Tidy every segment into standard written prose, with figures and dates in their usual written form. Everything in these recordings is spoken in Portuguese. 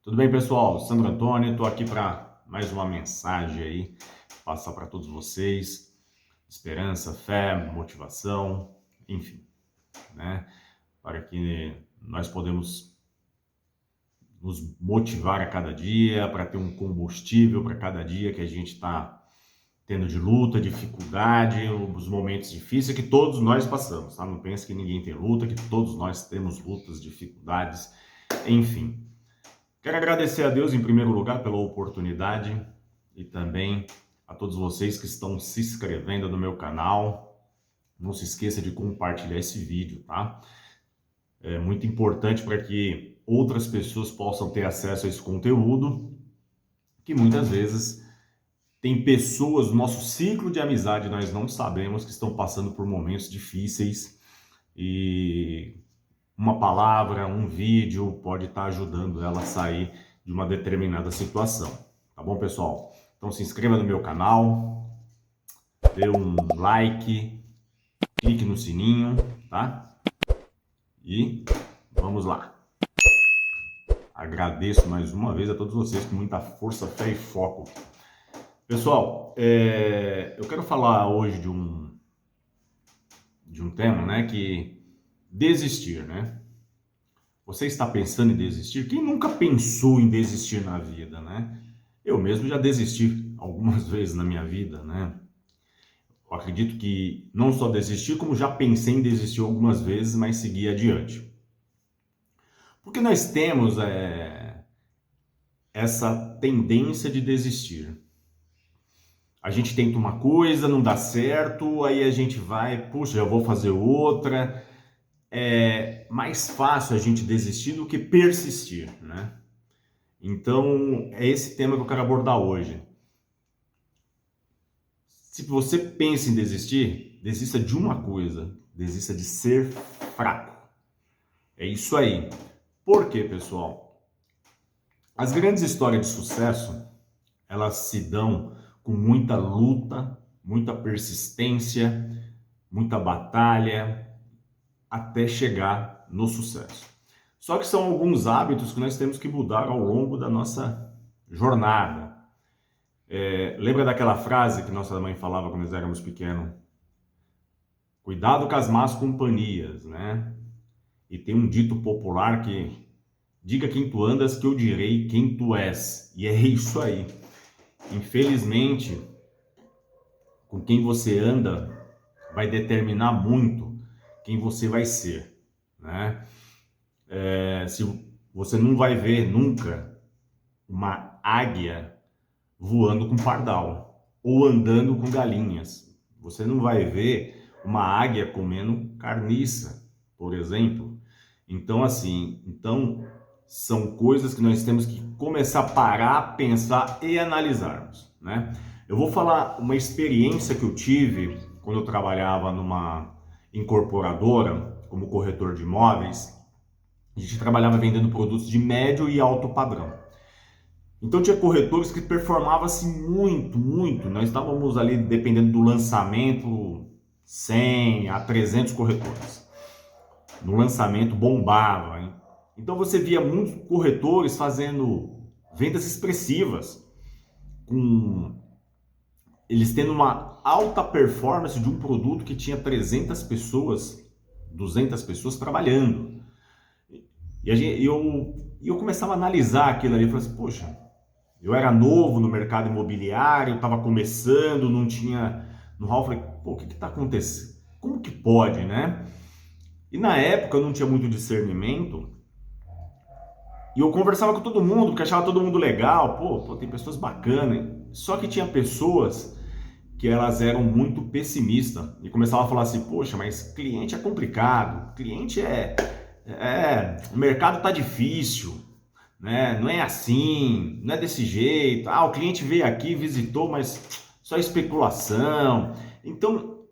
Tudo bem, pessoal? Sandro Antônio, estou aqui para mais uma mensagem aí, passar para todos vocês. Esperança, fé, motivação, enfim, né? Para que nós podemos nos motivar a cada dia, para ter um combustível para cada dia que a gente está tendo de luta, dificuldade, os momentos difíceis que todos nós passamos, tá? Não pense que ninguém tem luta, que todos nós temos lutas, dificuldades, enfim. Quero agradecer a Deus em primeiro lugar pela oportunidade e também a todos vocês que estão se inscrevendo no meu canal. Não se esqueça de compartilhar esse vídeo, tá? É muito importante para que outras pessoas possam ter acesso a esse conteúdo, que muitas vezes tem pessoas do nosso ciclo de amizade, nós não sabemos, que estão passando por momentos difíceis e uma palavra, um vídeo pode estar ajudando ela a sair de uma determinada situação. Tá bom, pessoal? Então se inscreva no meu canal, dê um like, clique no sininho, tá? E vamos lá. Agradeço mais uma vez a todos vocês com muita força, fé e foco. Pessoal, eu quero falar hoje de um tema, né, que desistir, né? Você está pensando em desistir? Quem nunca pensou em desistir na vida, né? Eu mesmo já desisti algumas vezes na minha vida, né? Eu acredito que não só desisti, como já pensei em desistir algumas vezes, mas segui adiante. Porque nós temos essa tendência de desistir. A gente tenta uma coisa, não dá certo, aí a gente vai, puxa, eu vou fazer outra. É mais fácil a gente desistir do que persistir, né? Então, é esse tema que eu quero abordar hoje. Se você pensa em desistir, desista de uma coisa, desista de ser fraco. É isso aí. Por quê, pessoal? As grandes histórias de sucesso, elas se dão com muita luta, muita persistência, muita batalha, até chegar no sucesso. Só que são alguns hábitos que nós temos que mudar ao longo da nossa jornada. Lembra daquela frase que nossa mãe falava quando nós éramos pequenos? Cuidado com as más companhias, né? E tem um dito popular que diga quem tu andas que eu direi quem tu és. E é isso aí. Infelizmente, com quem você anda vai determinar muito quem você vai ser, né? Se você não vai ver nunca uma águia voando com pardal ou andando com galinhas. Você não vai ver uma águia comendo carniça, por exemplo. Então, assim, são coisas que nós temos que começar a parar, pensar e analisarmos, né? Eu vou falar uma experiência que eu tive quando eu trabalhava numa incorporadora como corretor de imóveis. A gente trabalhava vendendo produtos de médio e alto padrão. Então tinha corretores que performavam assim muito, muito. Nós estávamos ali, dependendo do lançamento, 100 a 300 corretores. No lançamento bombava, hein? Então você via muitos corretores fazendo vendas expressivas, com eles tendo uma alta performance de um produto que tinha 300 pessoas, 200 pessoas trabalhando. E eu começava a analisar aquilo ali e falei assim, poxa, eu era novo no mercado imobiliário, estava começando, não tinha know-how. Falei, pô, o que está acontecendo? Como que pode, né? E na época eu não tinha muito discernimento. E eu conversava com todo mundo, porque achava todo mundo legal. Pô, tem pessoas bacanas. Só que tinha pessoas que elas eram muito pessimistas. E começavam a falar assim, poxa, mas cliente é complicado. Cliente o mercado tá difícil, né? Não é assim, não é desse jeito. Ah, o cliente veio aqui, visitou, mas só especulação. Então,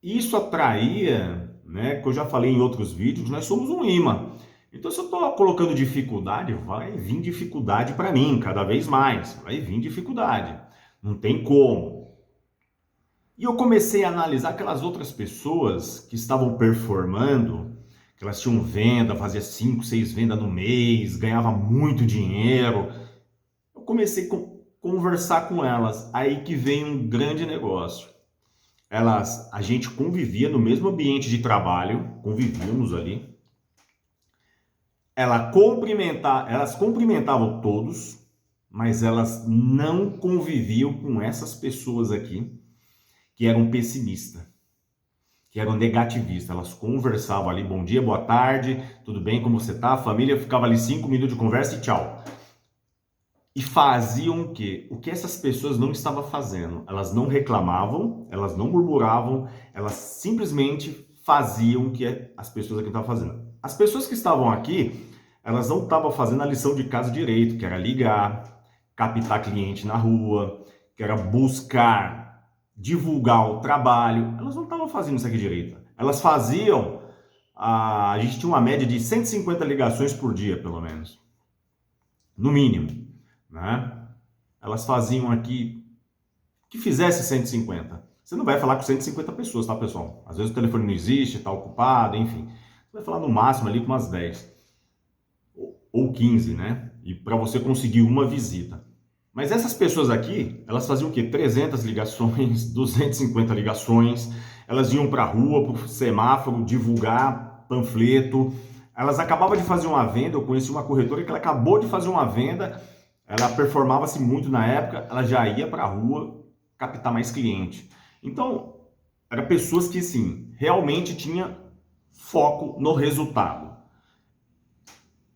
isso atraía, né? Que eu já falei em outros vídeos, nós somos um imã. Então, se eu estou colocando dificuldade, vai vir dificuldade para mim, cada vez mais. Vai vir dificuldade. Não tem como. E eu comecei a analisar aquelas outras pessoas que estavam performando, que elas tinham venda, fazia 5, 6 vendas no mês, ganhava muito dinheiro. Eu comecei a conversar com elas, aí que vem um grande negócio. A gente convivia no mesmo ambiente de trabalho, convivíamos ali. Elas cumprimentavam todos, mas elas não conviviam com essas pessoas aqui que eram pessimistas, que eram negativistas. Elas conversavam ali, bom dia, boa tarde, tudo bem, como você tá? A família ficava ali 5 minutos de conversa e tchau. E faziam o quê? O que essas pessoas não estavam fazendo. Elas não reclamavam, elas não murmuravam, elas simplesmente faziam o que as pessoas aqui estavam fazendo. As pessoas que estavam aqui, elas não estavam fazendo a lição de casa direito, que era ligar, captar cliente na rua, que era buscar, divulgar o trabalho. Elas não estavam fazendo isso aqui direito. Elas faziam, a gente tinha uma média de 150 ligações por dia, pelo menos. No mínimo, né? Elas faziam aqui, que fizesse 150. Você não vai falar com 150 pessoas, tá, pessoal? Às vezes o telefone não existe, está ocupado, enfim. Você vai falar no máximo ali com umas 10 ou 15, né? E para você conseguir uma visita. Mas essas pessoas aqui, elas faziam o quê? 300 ligações, 250 ligações. Elas iam para a rua, para o semáforo, divulgar panfleto. Elas acabavam de fazer uma venda. Eu conheci uma corretora que ela acabou de fazer uma venda. Ela performava-se muito na época. Ela já ia para a rua captar mais cliente. Então, eram pessoas que, sim, realmente tinham foco no resultado.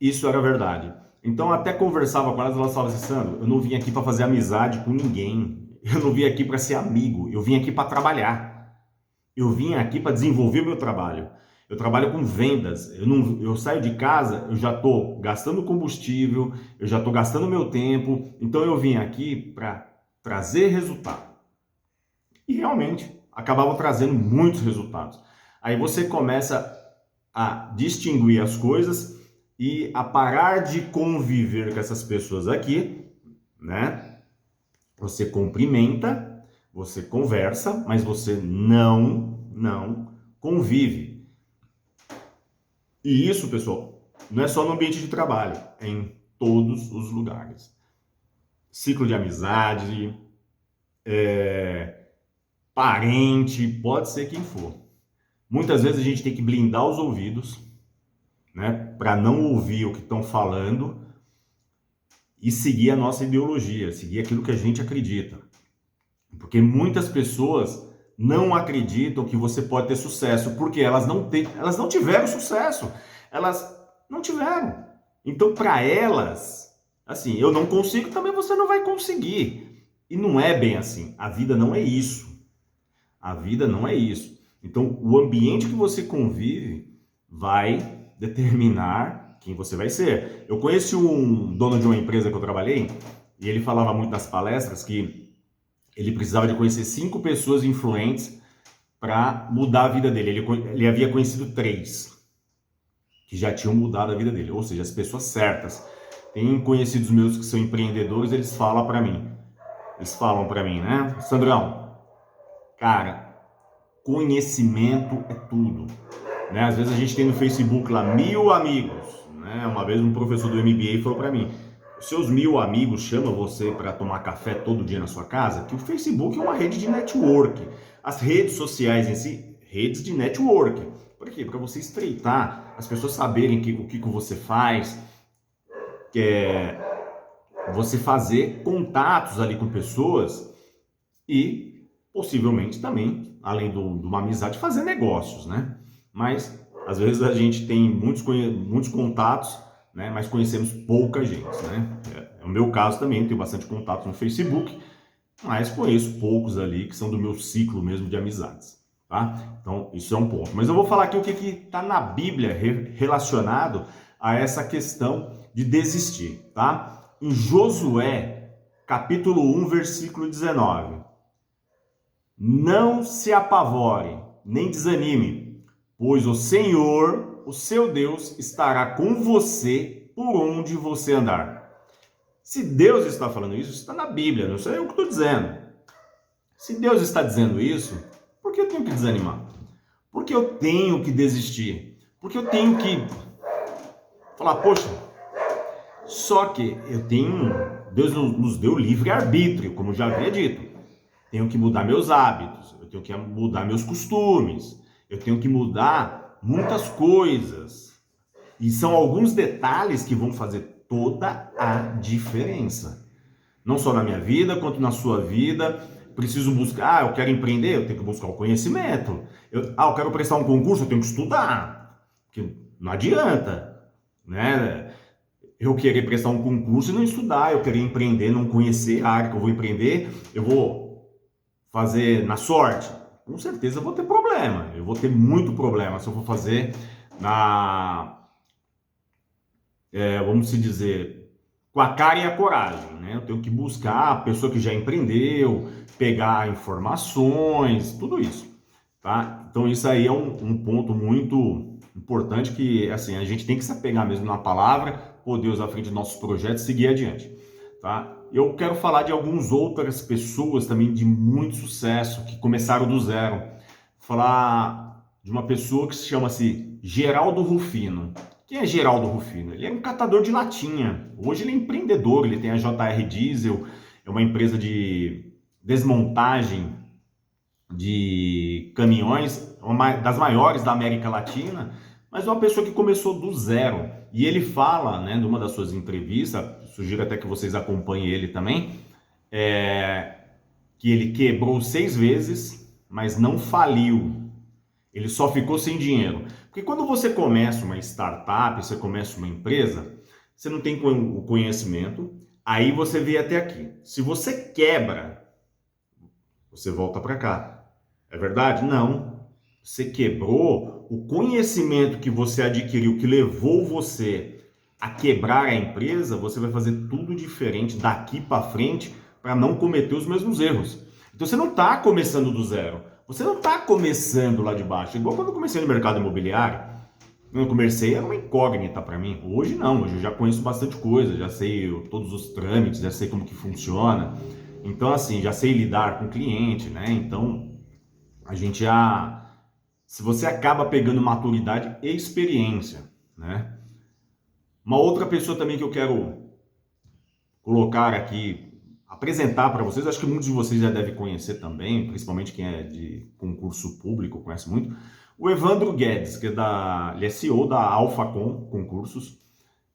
Isso era verdade. Então, até conversava com elas falavam assim, Sandro, eu não vim aqui para fazer amizade com ninguém. Eu não vim aqui para ser amigo. Eu vim aqui para trabalhar. Eu vim aqui para desenvolver o meu trabalho. Eu trabalho com vendas. Eu saio de casa, eu já estou gastando combustível, eu já estou gastando meu tempo. Então, eu vim aqui para trazer resultado. E realmente, acabava trazendo muitos resultados. Aí você começa a distinguir as coisas e a parar de conviver com essas pessoas aqui, né? Você cumprimenta, você conversa, mas você não convive. E isso, pessoal, não é só no ambiente de trabalho, é em todos os lugares. Ciclo de amizade, parente, pode ser quem for. Muitas vezes a gente tem que blindar os ouvidos, né, para não ouvir o que estão falando e seguir a nossa ideologia, seguir aquilo que a gente acredita. Porque muitas pessoas não acreditam que você pode ter sucesso, porque elas não tiveram sucesso. Elas não tiveram. Então, para elas, assim, eu não consigo, também você não vai conseguir. E não é bem assim. A vida não é isso. A vida não é isso. Então, o ambiente que você convive vai determinar quem você vai ser. Eu conheci um dono de uma empresa que eu trabalhei e ele falava muito nas palestras que ele precisava de conhecer 5 pessoas influentes para mudar a vida dele. Ele havia conhecido 3 que já tinham mudado a vida dele, ou seja, as pessoas certas. Tem conhecidos meus que são empreendedores, eles falam para mim, né? Sandrão, cara, conhecimento é tudo. Né? Às vezes a gente tem no Facebook lá 1000 amigos. Né? Uma vez um professor do MBA falou para mim, os seus 1000 amigos chamam você para tomar café todo dia na sua casa? Que o Facebook é uma rede de network. As redes sociais em si, redes de network. Por quê? Para você estreitar, as pessoas saberem o que você faz, você fazer contatos ali com pessoas e possivelmente também, além de uma amizade, fazer negócios, né? Mas às vezes a gente tem muitos contatos, né? Mas conhecemos pouca gente, né? É o meu caso também, tenho bastante contato no Facebook, mas conheço poucos ali que são do meu ciclo mesmo de amizades, tá? Então isso é um ponto. Mas eu vou falar aqui o que está na Bíblia relacionado a essa questão de desistir, tá? Em Josué, capítulo 1, versículo 19. Não se apavore, nem desanime, pois o Senhor, o seu Deus, estará com você por onde você andar. Se Deus está falando isso está na Bíblia, não sou eu que estou dizendo. Se Deus está dizendo isso, por que eu tenho que desanimar? Por que eu tenho que desistir? Porque eu tenho que falar, poxa, só que Deus nos deu livre-arbítrio, como eu já havia dito. Tenho que mudar meus hábitos, eu tenho que mudar meus costumes, eu tenho que mudar muitas coisas. E são alguns detalhes que vão fazer toda a diferença. Não só na minha vida, quanto na sua vida. Preciso buscar, eu quero empreender, eu tenho que buscar o conhecimento. Eu quero prestar um concurso, eu tenho que estudar. Porque não adianta, né? Eu querer prestar um concurso e não estudar, eu querer empreender, não conhecer a área que eu vou empreender, eu vou fazer na sorte. Com certeza eu vou ter problema, eu vou ter muito problema se eu for fazer vamos se dizer, com a cara e a coragem, né? Eu tenho que buscar a pessoa que já empreendeu, pegar informações, tudo isso, tá? Então isso aí é um ponto muito importante que, assim, a gente tem que se apegar mesmo na palavra, pôr Deus à frente dos nossos projetos e seguir adiante, tá? Eu quero falar de algumas outras pessoas também de muito sucesso, que começaram do zero. Vou falar de uma pessoa que se chama-se Geraldo Rufino. Quem é Geraldo Rufino? Ele é um catador de latinha. Hoje ele é empreendedor, ele tem a JR Diesel, é uma empresa de desmontagem de caminhões, uma das maiores da América Latina, mas é uma pessoa que começou do zero. E ele fala, né, numa das suas entrevistas, sugiro até que vocês acompanhem ele também, que ele quebrou 6 vezes, mas não faliu. Ele só ficou sem dinheiro. Porque quando você começa uma startup, você começa uma empresa, você não tem o conhecimento, aí você vem até aqui. Se você quebra, você volta para cá. É verdade? Não. Você quebrou, o conhecimento que você adquiriu, que levou você a quebrar a empresa, você vai fazer tudo diferente daqui para frente para não cometer os mesmos erros. Então você não está começando do zero. Você não está começando lá de baixo. Igual quando eu comecei no mercado imobiliário, quando eu comecei era uma incógnita para mim. Hoje não, hoje eu já conheço bastante coisa, já sei todos os trâmites, já sei como que funciona. Então assim, já sei lidar com o cliente, né? Então a gente já, se você acaba pegando maturidade e experiência, né? Uma outra pessoa também que eu quero colocar aqui, apresentar para vocês, acho que muitos de vocês já devem conhecer também, principalmente quem é de concurso público, conhece muito, o Evandro Guedes, que ele é CEO da Alphacom Concursos,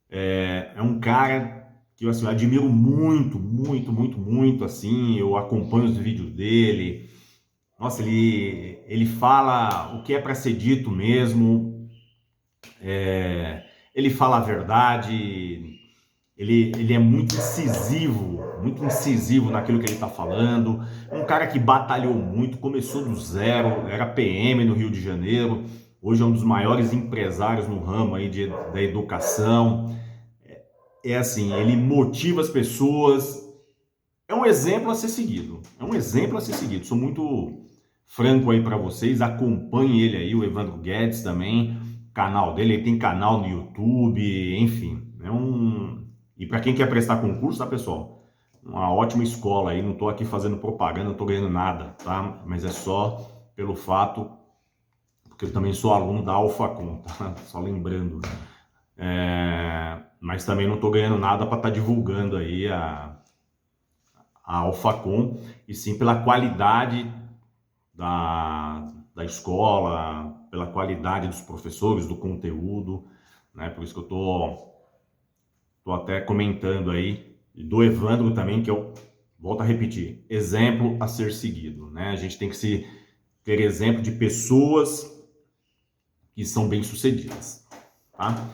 é um cara que eu, assim, eu admiro muito, muito, muito, muito, assim, eu acompanho os vídeos dele, nossa, ele fala o que é para ser dito mesmo, ele fala a verdade, ele é muito incisivo naquilo que ele está falando. Um cara que batalhou muito, começou do zero, era PM no Rio de Janeiro, hoje é um dos maiores empresários no ramo aí da educação. É assim, ele motiva as pessoas, é um exemplo a ser seguido, é um exemplo a ser seguido. Sou muito franco aí para vocês, acompanhem ele aí, o Evandro Guedes também, canal dele, ele tem canal no YouTube, enfim, e para quem quer prestar concurso, tá, pessoal? Uma ótima escola aí, não tô aqui fazendo propaganda, não tô ganhando nada, tá? Mas é só pelo fato, porque eu também sou aluno da Alphacom, tá? Só lembrando. Mas também não tô ganhando nada para estar divulgando aí a Alphacom, e sim pela qualidade da escola, pela qualidade dos professores, do conteúdo, né? Por isso que eu tô até comentando aí, e do Evandro também, que eu volto a repetir, exemplo a ser seguido, né? A gente tem que ter exemplo de pessoas que são bem-sucedidas, tá?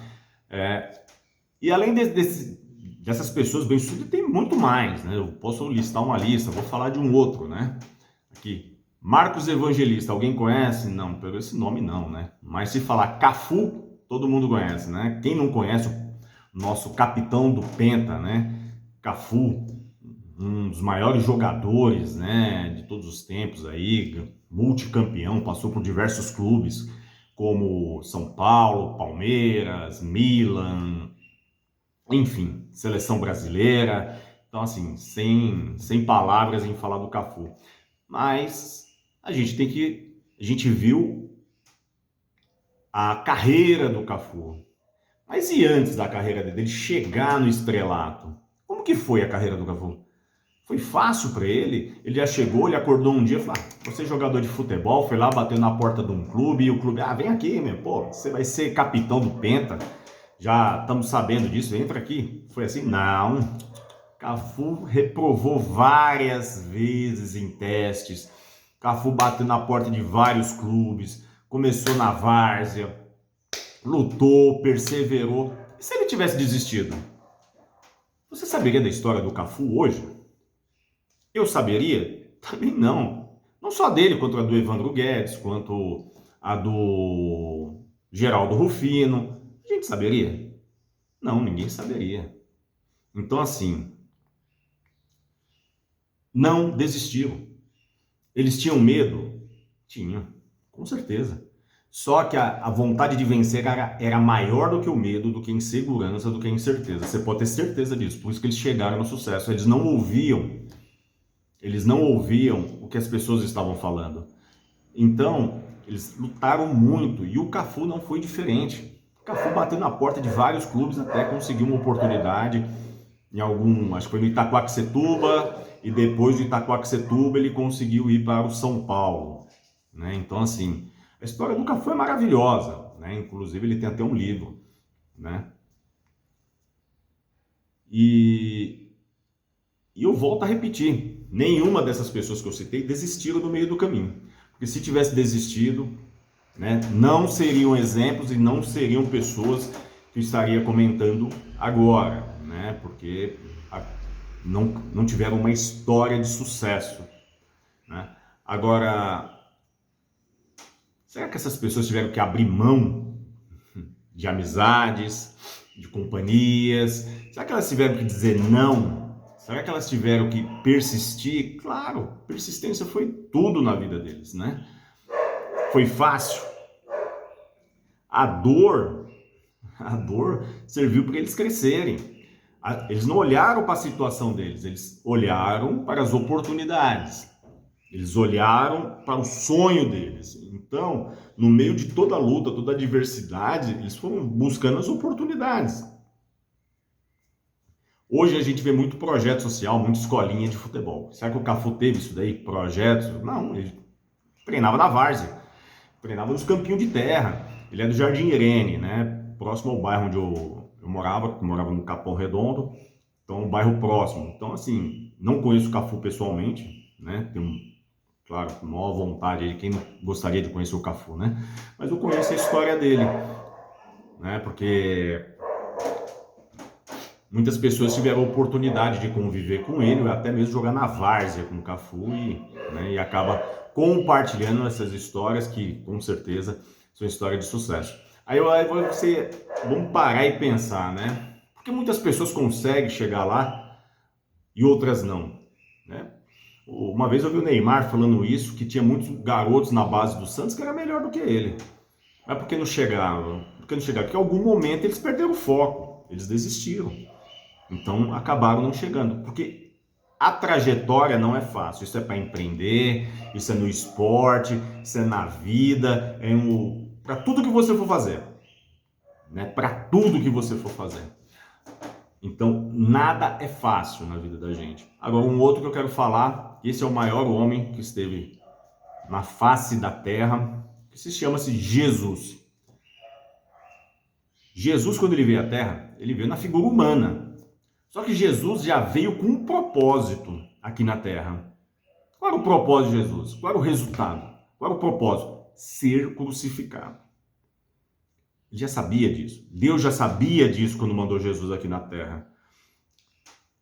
E além dessas pessoas bem-sucedidas, tem muito mais, né? Eu posso listar uma lista, vou falar de um outro, né? Aqui, Marcos Evangelista, alguém conhece? Não, pelo esse nome não, né? Mas se falar Cafu, todo mundo conhece, né? Quem não conhece o nosso capitão do Penta, né? Cafu, um dos maiores jogadores, né, de todos os tempos aí, multicampeão, passou por diversos clubes, como São Paulo, Palmeiras, Milan, enfim, seleção brasileira. Então, assim, sem palavras em falar do Cafu. Mas a gente viu a carreira do Cafu. Mas e antes da carreira dele chegar no estrelato? Como que foi a carreira do Cafu? Foi fácil para ele? Ele já chegou, ele acordou um dia e falou: você é jogador de futebol, foi lá, bateu na porta de um clube e o clube, vem aqui, meu, pô, você vai ser capitão do Penta, já estamos sabendo disso, entra aqui. Foi assim? Não. Cafu reprovou várias vezes em testes, Cafu bateu na porta de vários clubes, começou na várzea, lutou, perseverou. E se ele tivesse desistido? Você saberia da história do Cafu hoje? Eu saberia? Também não. Não só dele, quanto a do Evandro Guedes, quanto a do Geraldo Rufino. A gente saberia? Não, ninguém saberia. Então, assim, não desistiram. Eles tinham medo? Tinham, com certeza. Só que a vontade de vencer era maior do que o medo, do que a insegurança, do que a incerteza. Você pode ter certeza disso. Por isso que eles chegaram no sucesso. Eles não ouviam o que as pessoas estavam falando. Então, eles lutaram muito e o Cafu não foi diferente. O Cafu bateu na porta de vários clubes até conseguir uma oportunidade em algum, acho que foi no Itaquaquecetuba, e depois do Itaquaquecetuba ele conseguiu ir para o São Paulo, né? Então, assim, a história do Cafu é maravilhosa, né? Inclusive ele tem até um livro, né? E eu volto a repetir, nenhuma dessas pessoas que eu citei desistiram no meio do caminho. Porque se tivesse desistido, né, não seriam exemplos e não seriam pessoas que eu estaria comentando agora, né? Porque não tiveram uma história de sucesso, né? Agora, será que essas pessoas tiveram que abrir mão de amizades, de companhias? Será que elas tiveram que dizer não? Será que elas tiveram que persistir? Claro, persistência foi tudo na vida deles, né? Foi fácil. A dor serviu para eles crescerem. Eles não olharam para a situação deles, eles olharam para as oportunidades. Eles olharam para o sonho deles. Então, no meio de toda a luta, toda a adversidade, eles foram buscando as oportunidades. Hoje a gente vê muito projeto social, muita escolinha de futebol. Será que o Cafu teve isso daí? Projetos? Não, ele treinava na várzea, treinava nos campinhos de terra. Ele é do Jardim Irene, né? Próximo ao bairro onde eu morava no Capão Redondo. Então, um bairro próximo. Então, assim, não conheço o Cafu pessoalmente, né? Tenho, claro, maior vontade de quem não gostaria de conhecer o Cafu, né? Mas eu conheço a história dele, né? Porque muitas pessoas tiveram a oportunidade de conviver com ele, ou até mesmo jogar na várzea com o Cafu né, e acaba compartilhando essas histórias que, com certeza, são histórias de sucesso. Aí vamos parar e pensar, né? Porque muitas pessoas conseguem chegar lá e outras não, né? Uma vez eu vi o Neymar falando isso, que tinha muitos garotos na base do Santos que era melhor do que ele. Mas por que não chegaram? Porque em algum momento eles perderam o foco, eles desistiram. Então acabaram não chegando, porque a trajetória não é fácil. Isso é para empreender, isso é no esporte, isso é na vida, para tudo que você for fazer, né? Para tudo que você for fazer. Então nada é fácil na vida da gente. Agora um outro que eu quero falar, esse é o maior homem que esteve na face da terra, que se chama-se Jesus. Jesus, quando ele veio à terra, ele veio na figura humana. Só que Jesus já veio com um propósito aqui na Terra. Qual era o propósito de Jesus? Qual era o resultado? Qual era o propósito? Ser crucificado. Ele já sabia disso. Deus já sabia disso quando mandou Jesus aqui na Terra.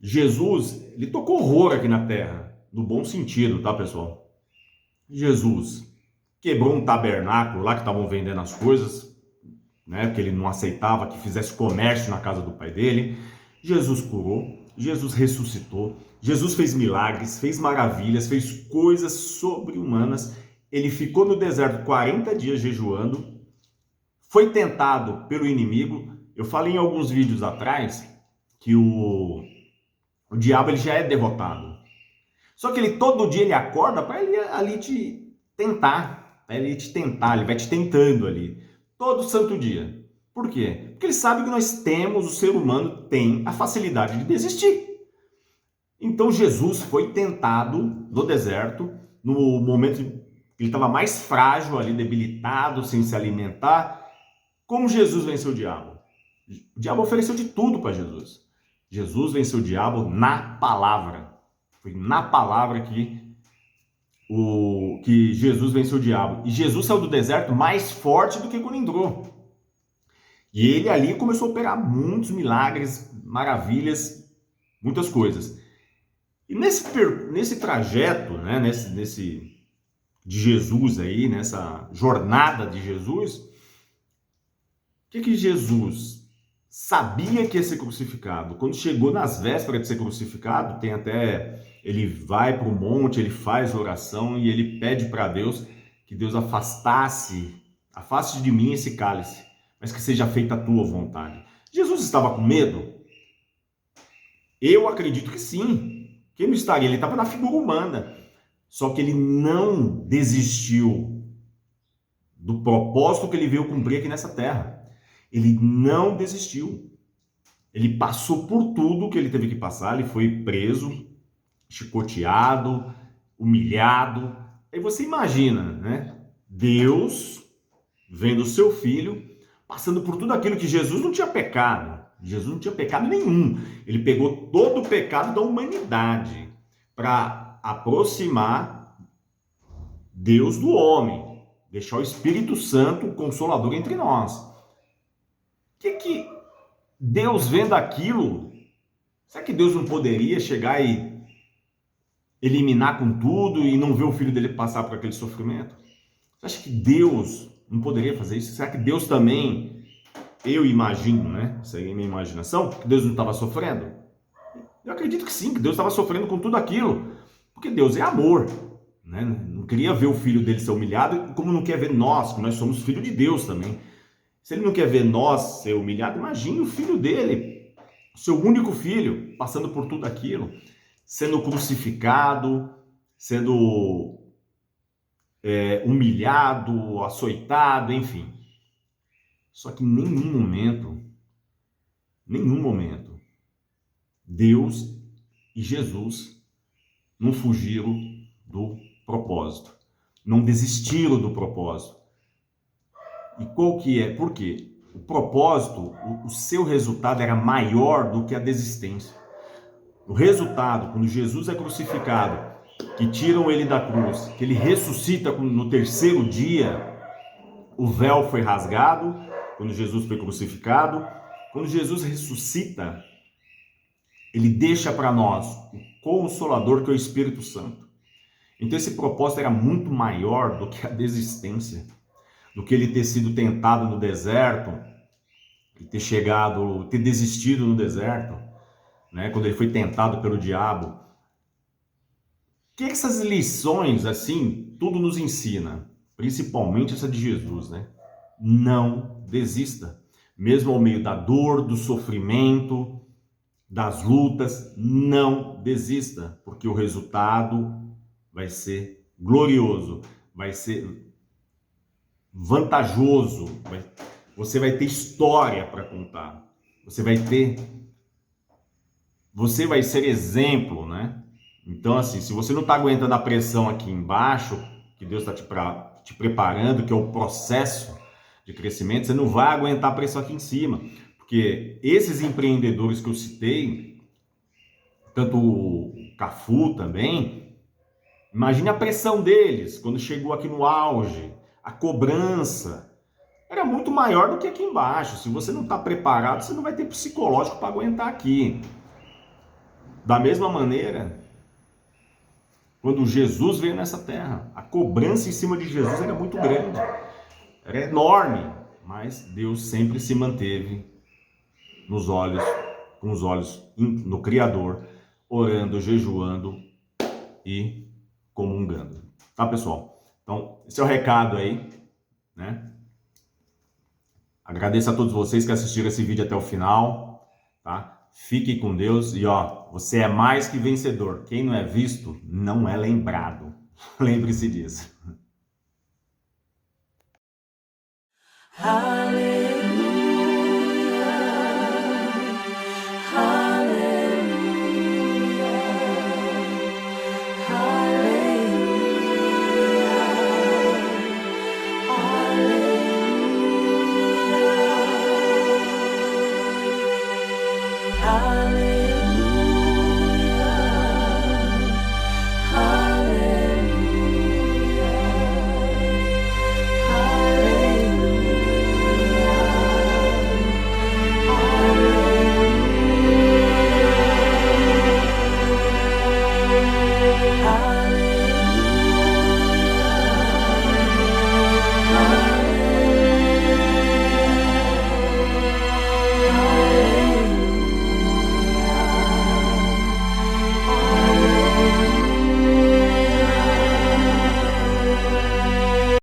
Jesus, ele tocou horror aqui na Terra. No bom sentido, tá, pessoal? Jesus quebrou um tabernáculo lá que estavam vendendo as coisas, né? Porque ele não aceitava que fizesse comércio na casa do pai dele. Jesus curou, Jesus ressuscitou, Jesus fez milagres, fez maravilhas, fez coisas sobre-humanas. Ele ficou no deserto 40 dias jejuando, foi tentado pelo inimigo. Eu falei em alguns vídeos atrás que o diabo ele já é derrotado. Só que ele todo dia ele acorda para ele ali te tentar, ele vai te tentando ali. todo santo dia. Por quê? Porque ele sabe que nós temos, o ser humano tem a facilidade de desistir. Então Jesus foi tentado no deserto, no momento que ele estava mais frágil ali, debilitado, sem se alimentar. Como Jesus venceu o diabo? O diabo ofereceu de tudo para Jesus. Jesus venceu o diabo na palavra. Foi na palavra que Jesus venceu o diabo. E Jesus saiu do deserto mais forte do que quando entrou. E ele ali começou a operar muitos milagres, maravilhas, muitas coisas. E nesse trajeto, né, de Jesus aí, nessa jornada de Jesus, o que Jesus sabia que ia ser crucificado? Quando chegou nas vésperas de ser crucificado, tem até, ele vai para o monte, ele faz oração e ele pede para Deus que Deus afaste de mim esse cálice, mas que seja feita a tua vontade. Jesus estava com medo? Eu acredito que sim. Quem não estaria? Ele estava na figura humana. Só que ele não desistiu do propósito que ele veio cumprir aqui nessa terra. Ele não desistiu. Ele passou por tudo que ele teve que passar. Ele foi preso, chicoteado, humilhado. Aí você imagina, né? Deus vendo o seu filho passando por tudo aquilo que Jesus não tinha pecado. Jesus não tinha pecado nenhum. Ele pegou todo o pecado da humanidade para aproximar Deus do homem, deixar o Espírito Santo, o Consolador, entre nós. O que Deus vendo aquilo, será que Deus não poderia chegar e eliminar com tudo e não ver o filho dele passar por aquele sofrimento? Você acha que Deus não poderia fazer isso? Será que Deus também, eu imagino, né? Isso aí é minha imaginação, que Deus não estava sofrendo? Eu acredito que sim, que Deus estava sofrendo com tudo aquilo, porque Deus é amor, né? Não queria ver o filho dele ser humilhado, como não quer ver nós, que nós somos filho de Deus também. Se ele não quer ver nós ser humilhado, imagine o filho dele, seu único filho, passando por tudo aquilo, sendo crucificado, sendo humilhado, açoitado, enfim. Só que em nenhum momento, Deus e Jesus não fugiram do propósito, não desistiram do propósito. E qual que é? Por quê? O propósito, o seu resultado era maior do que a desistência. O resultado, quando Jesus é crucificado, que tiram ele da cruz, que ele ressuscita no terceiro dia, o véu foi rasgado, quando Jesus foi crucificado. Quando Jesus ressuscita, ele deixa para nós o Consolador, que é o Espírito Santo. Então esse propósito era muito maior do que a desistência, do que ele ter sido tentado no deserto, e ter desistido no deserto, né? Quando ele foi tentado pelo diabo. O que essas lições, assim, tudo nos ensina? Principalmente essa de Jesus, né? Não desista. Mesmo ao meio da dor, do sofrimento, das lutas, não desista, porque o resultado vai ser glorioso, vai ser vantajoso, você vai ter história para contar, você vai ser exemplo, né? Então, assim, se você não está aguentando a pressão aqui embaixo, que Deus está te preparando, que é o processo de crescimento, você não vai aguentar a pressão aqui em cima. Porque esses empreendedores que eu citei, tanto o Cafu também, imagine a pressão deles quando chegou aqui no auge, a cobrança era muito maior do que aqui embaixo. Se você não está preparado, você não vai ter psicológico para aguentar aqui. Da mesma maneira, quando Jesus veio nessa terra, a cobrança em cima de Jesus era muito grande, era enorme, mas Deus sempre se manteve com os olhos no Criador, orando, jejuando e comungando. Tá, pessoal? Então, esse é o recado aí, né? Agradeço a todos vocês que assistiram esse vídeo até o final, tá? Fique com Deus e ó, você é mais que vencedor. Quem não é visto, não é lembrado. Lembre-se disso. Aleluia, aleluia, aleluia, aleluia.